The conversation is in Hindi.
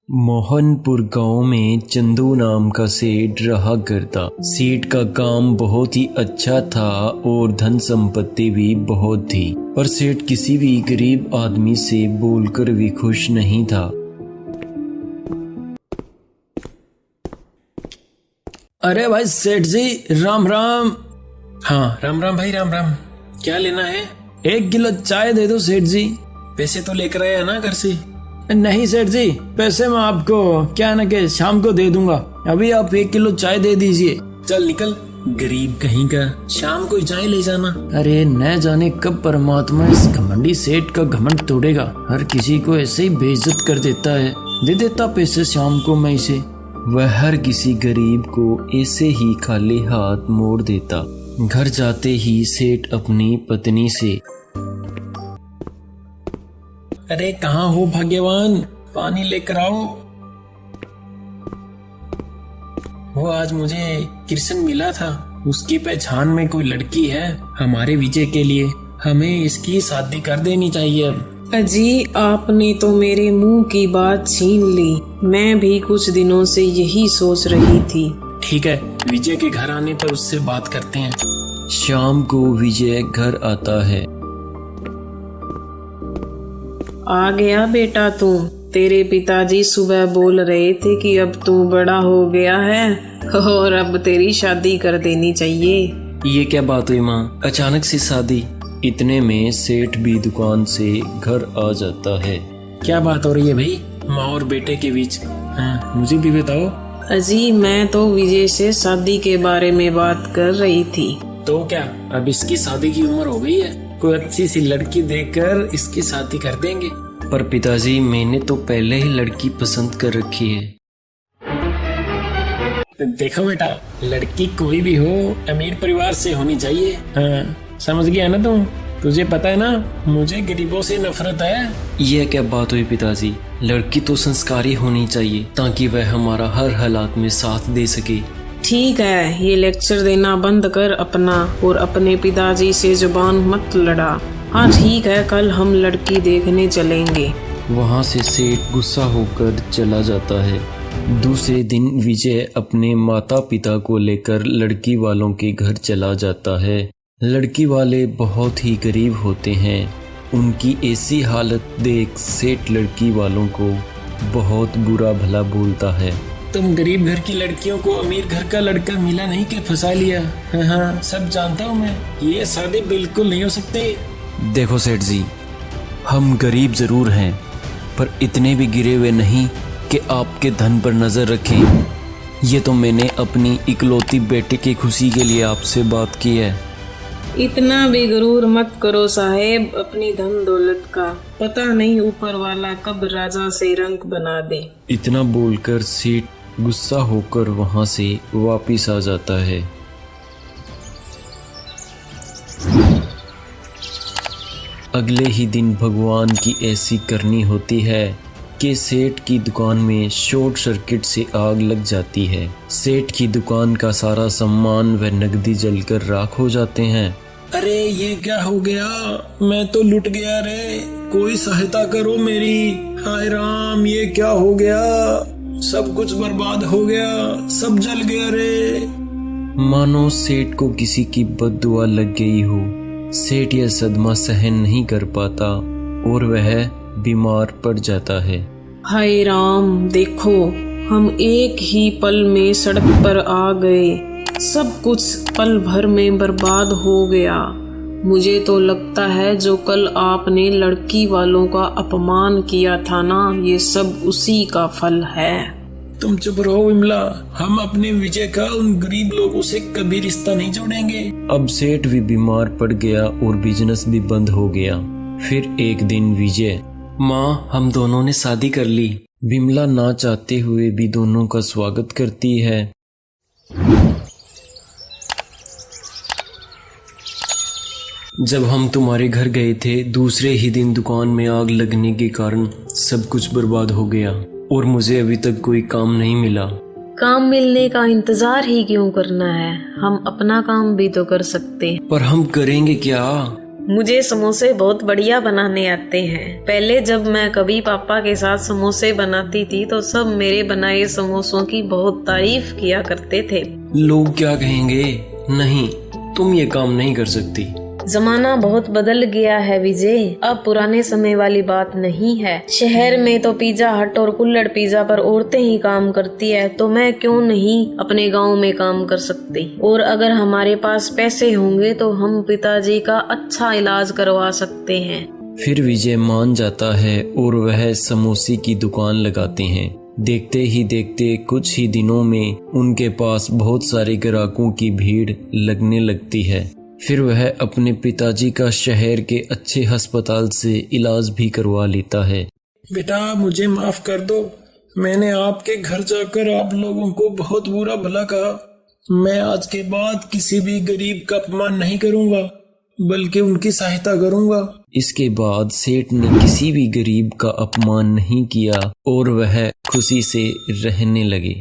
मोहनपुर गांव में चंदू नाम का सेठ रहा करता। सेठ का काम बहुत ही अच्छा था और धन संपत्ति भी बहुत थी, पर सेठ किसी भी गरीब आदमी से बोलकर भी खुश नहीं था। अरे भाई सेठ जी, राम राम। हाँ, राम राम भाई, राम राम। क्या लेना है? 1 किलो चाय दे दो सेठ जी। पैसे तो लेकर आया ना घर से? नहीं सेठ जी, पैसे मैं आपको क्या न के शाम को दे दूंगा। अभी आप 1 किलो चाय दे दीजिए। चल निकल, गरीब कहीं का, शाम को ही चाय ले जाना। अरे न जाने कब परमात्मा इस घमंडी सेठ का घमंड तोड़ेगा। हर किसी को ऐसे ही बेइज्जत कर देता है। दे देता पैसे शाम को मैं इसे। वह हर किसी गरीब को ऐसे ही खाली हाथ मोड़ देता। घर जाते ही सेठ अपनी पत्नी से, अरे कहाँ हो भाग्यवान, पानी लेकर आओ। वो आज मुझे कृष्ण मिला था, उसकी पहचान में कोई लड़की है हमारे विजय के लिए। हमें इसकी शादी कर देनी चाहिए अब। अजी, आपने तो मेरे मुंह की बात छीन ली। मैं भी कुछ दिनों से यही सोच रही थी। ठीक है, विजय के घर आने पर उससे बात करते हैं। शाम को विजय घर आता है। आ गया बेटा तू। तेरे पिताजी सुबह बोल रहे थे कि अब तू बड़ा हो गया है और अब तेरी शादी कर देनी चाहिए। ये क्या बात हुई माँ, अचानक से शादी? इतने में सेठ भी दुकान से घर आ जाता है। क्या बात हो रही है भाई माँ और बेटे के बीच? हाँ, मुझे भी बताओ। अजी, मैं तो विजय से शादी के बारे में बात कर रही थी। तो क्या अब इसकी शादी की उम्र हो गई है? कोई अच्छी सी लड़की देखकर इसकी शादी कर देंगे। पर पिताजी, मैंने तो पहले ही लड़की पसंद कर रखी है। देखो बेटा, लड़की कोई भी हो, अमीर परिवार से होनी चाहिए। हाँ, समझ गया ना तुम? तुझे पता है ना, मुझे गरीबों से नफरत है। यह क्या बात हुई पिताजी? लड़की तो संस्कारी होनी चाहिए ताकि वह हमारा हर हालात में साथ दे सके। ठीक है, ये लेक्चर देना बंद कर अपना और अपने पिताजी से जुबान मत लड़ा। हाँ ठीक है, कल हम लड़की देखने चलेंगे। वहाँ से सेठ गुस्सा होकर चला जाता है। दूसरे दिन विजय अपने माता पिता को लेकर लड़की वालों के घर चला जाता है। लड़की वाले बहुत ही गरीब होते हैं। उनकी ऐसी हालत देख सेठ लड़की वालों को बहुत बुरा भला बोलता है। तुम गरीब घर की लड़कियों को अमीर घर का लड़का मिला नहीं के फंसा लिया। हाँ, सब जानता हूँ मैं। ये शादी बिल्कुल नहीं हो सकती। देखो सेठ जी, हम गरीब जरूर हैं, पर इतने भी गिरे हुए नहीं कि आपके धन पर नजर रखें। ये तो मैंने अपनी इकलौती बेटे की खुशी के लिए आपसे बात की है। इतना भी गुरूर मत करो साहेब अपनी धन दौलत का। पता नहीं ऊपर वाला कब राजा से रंक बना दे। इतना बोलकर सेठ गुस्सा होकर वहां से वापिस आ जाता है। अगले ही दिन भगवान की ऐसी करनी होती है कि सेठ की दुकान में शॉर्ट सर्किट से आग लग जाती है। सेठ की दुकान का सारा सामान व नकदी जलकर राख हो जाते हैं। अरे ये क्या हो गया? मैं तो लुट गया रे, कोई सहायता करो मेरी। हाय राम, ये क्या हो गया? सब कुछ बर्बाद हो गया, सब जल गया रे। मानो सेठ को किसी की बद्दुआ लग गई हो। सेठ यह सदमा सहन नहीं कर पाता और वह बीमार पड़ जाता है। हाय राम, देखो हम एक ही पल में सड़क पर आ गए। सब कुछ पल भर में बर्बाद हो गया। मुझे तो लगता है जो कल आपने लड़की वालों का अपमान किया था ना, ये सब उसी का फल है। तुम चुप रहो विमला, हम अपने विजय का उन गरीब लोगों से कभी रिश्ता नहीं जोड़ेंगे। अब सेठ भी बीमार पड़ गया और बिजनेस भी बंद हो गया। फिर एक दिन विजय, माँ हम दोनों ने शादी कर ली। विमला ना चाहते हुए भी दोनों का स्वागत करती है। जब हम तुम्हारे घर गए थे, दूसरे ही दिन दुकान में आग लगने के कारण सब कुछ बर्बाद हो गया और मुझे अभी तक कोई काम नहीं मिला। काम मिलने का इंतजार ही क्यों करना है? हम अपना काम भी तो कर सकते हैं। पर हम करेंगे क्या? मुझे समोसे बहुत बढ़िया बनाने आते हैं। पहले जब मैं कभी पापा के साथ समोसे बनाती थी तो सब मेरे बनाए समोसों की बहुत तारीफ किया करते थे। लोग क्या कहेंगे? नहीं, तुम ये काम नहीं कर सकती। जमाना बहुत बदल गया है विजय, अब पुराने समय वाली बात नहीं है। शहर में तो पिज्जा हट और कुल्हड़ पिज्जा पर औरतें ही काम करती है, तो मैं क्यों नहीं अपने गांव में काम कर सकती। और अगर हमारे पास पैसे होंगे तो हम पिताजी का अच्छा इलाज करवा सकते हैं। फिर विजय मान जाता है और वह समोसे की दुकान लगाते हैं। देखते ही देखते कुछ ही दिनों में उनके पास बहुत सारे ग्राहकों की भीड़ लगने लगती है। फिर वह अपने पिताजी का शहर के अच्छे अस्पताल से इलाज भी करवा लेता है। बेटा मुझे माफ कर दो, मैंने आपके घर जाकर आप लोगों को बहुत बुरा भला कहा। मैं आज के बाद किसी भी गरीब का अपमान नहीं करूंगा, बल्कि उनकी सहायता करूंगा। इसके बाद सेठ ने किसी भी गरीब का अपमान नहीं किया और वह खुशी से रहने लगे।